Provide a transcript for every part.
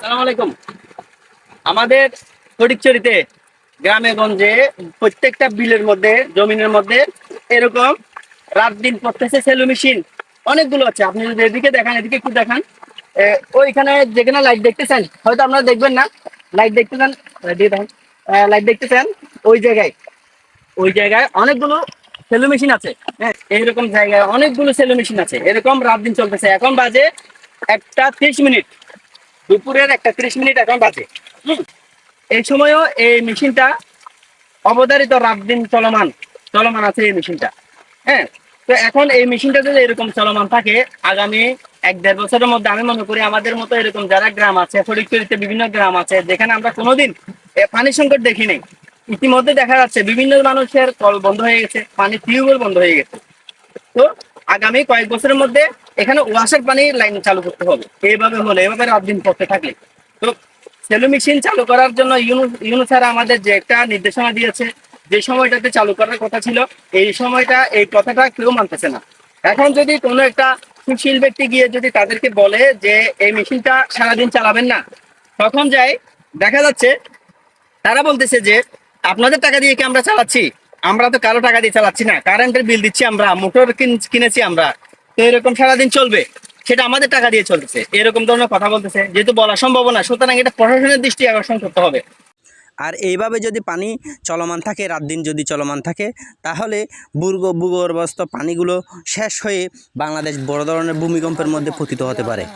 সালাম আলাইকুম। আমাদের ফটিকছড়িতে গ্রামে গঞ্জে প্রত্যেকটা বিলের মধ্যে জমিনের মধ্যে এরকম রাত দিন করতেছে সেলো মেশিন অনেকগুলো আছে। আপনি যদি এদিকে দেখান, এদিকে একটু দেখান, ওইখানে যেখানে লাইট দেখতেছেন, হয়তো আপনারা দেখবেন না, লাইট দেখতেছেন, দিয়ে দেখেন, লাইট দেখতেছেন, ওই জায়গায় অনেকগুলো সেলো মেশিন আছে। হ্যাঁ, এইরকম জায়গায় অনেকগুলো সেলো মেশিন আছে, এরকম রাত দিন চলতেছে। এখন বাজে 1টা 30 মিনিট, দুপুরের 1টা 30 মিনিট এখন বাজে। হুম, এই সময়ও এই মেশিনটা অবধারিত রাত দিন চলমান চলমান আছে এই মেশিনটা। হ্যাঁ, তো এখন এই মেশিনটা যদি এরকম চলমান থাকে আগামী 1-1.5 বছরের মধ্যে, আমি মনে করি আমাদের মতো এরকম যারা গ্রাম আছে, ফটিকছড়িতে বিভিন্ন গ্রাম আছে যেখানে আমরা কোনোদিন পানি সংকট দেখিনি, ইতিমধ্যে দেখা যাচ্ছে বিভিন্ন মানুষের কল বন্ধ হয়ে গেছে, পানির টিউবওয়েল বন্ধ হয়ে গেছে। তো আগামী কয়েক বছরের মধ্যে এখানে ওয়াসার পানির লাইন চালু করতে হবে। এইভাবে হলে, এভাবে রাত দিন করতে থাকলে, তো সেলো মেশিন চালু করার জন্য ইউনু স্যার আমাদের যে একটা নির্দেশনা দিয়েছে, যে সময়টাতে চালু করার কথা ছিল, এই সময়টা, এই কথাটা কেউ মানতেছে না। এখন যদি কোনো একটা সুশীল ব্যক্তি গিয়ে যদি তাদেরকে বলে যে এই মেশিনটা সারাদিন চালাবেন না, তখন যাই দেখা যাচ্ছে তারা বলতেছে যে আপনাদের টাকা দিয়ে কি আমরা চালাচ্ছি? আমরা তো কারো টাকা দিয়ে চালাচ্ছি না, কারেন্টের বিল দিচ্ছি আমরা, মোটর কিনেছি আমরা, তো এরকম সারাদিন চলবে, সেটা আমাদের টাকা দিয়ে চলতেছে, এরকম ধরনের কথা বলতেছে। যেহেতু বলা সম্ভব না, সুতরাং এটা প্রশাসনের দৃষ্টি আকর্ষণ করতে হবে। আর এইভাবে যদি পানি চলমান থাকে, রাত দিন যদি চলমান থাকে, তাহলে ভূগর্ভস্থ পানিগুলো শেষ হয়ে বাংলাদেশ বড় ধরনের ভূমিকম্পের মধ্যে পতিত হতে পারে।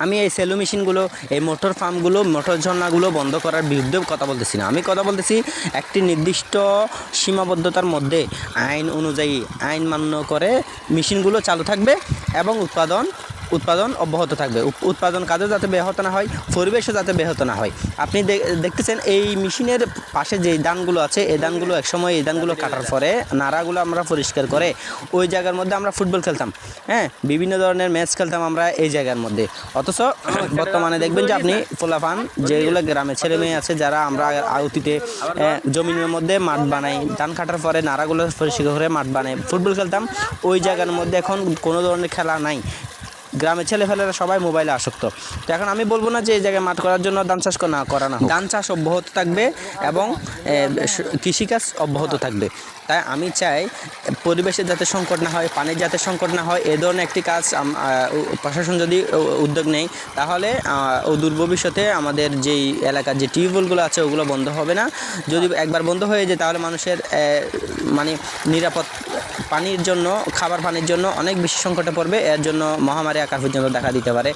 আমি এই সেলো মেশিনগুলো, এই মোটর ফার্মগুলো, মোটর ঝর্ণাগুলো বন্ধ করার বিরুদ্ধে কথা বলতেছি না। আমি কথা বলতেছি একটি নির্দিষ্ট সীমাবদ্ধতার মধ্যে আইন অনুযায়ী, আইন মান্য করে মেশিনগুলো চালু থাকবে এবং উৎপাদন অব্যাহত থাকবে। উৎপাদন কাজও যাতে ব্যাহত না হয়, পরিবেশও যাতে ব্যাহত না হয়। আপনি দেখতেছেন এই মেশিনের পাশে যে ধানগুলো আছে, এই ধানগুলো একসময়, এই ধানগুলো কাটার পরে নাড়াগুলো আমরা পরিষ্কার করে ওই জায়গার মধ্যে আমরা ফুটবল খেলতাম। হ্যাঁ, বিভিন্ন ধরনের ম্যাচ খেলতাম আমরা এই জায়গার মধ্যে। অথচ বর্তমানে দেখবেন যে আপনি পোলাপান, যেগুলো গ্রামের ছেলে মেয়ে আছে, যারা আমরা অতীতে জমিনের মধ্যে মাঠ বানাই, ধান কাটার পরে নাড়াগুলো পরিষ্কার করে মাঠ বানাই, ফুটবল খেলতাম, ওই জায়গার মধ্যে এখন কোনো ধরনের খেলা নাই। গ্রামের ছেলেফেলেরা সবাই মোবাইলে আসক্ত। তো এখন আমি বলবো না যে এই জায়গায় মাঠ করার জন্য ধান চাষ করা না হোক। ধান চাষ অব্যাহত থাকবে এবং কৃষিকাজ অব্যাহত থাকবে। তাই আমি চাই পরিবেশের যাতে সংকট না হয়, পানির যাতে সংকট না হয়, এ ধরনের একটি কাজ প্রশাসন যদি উদ্যোগ নেয়, তাহলে অদূর ভবিষ্যতে আমাদের যেই এলাকার যে টিউবওয়েলগুলো আছে ওগুলো বন্ধ হবে না। যদি একবার বন্ধ হয়ে যায় তাহলে মানুষের মানে নিরাপদ পানির জন্য, খাবার পানির জন্য অনেক বেশি সংকটে পড়বে। এর জন্য মহামারী আকার পর্যন্ত দেখা দিতে পারে।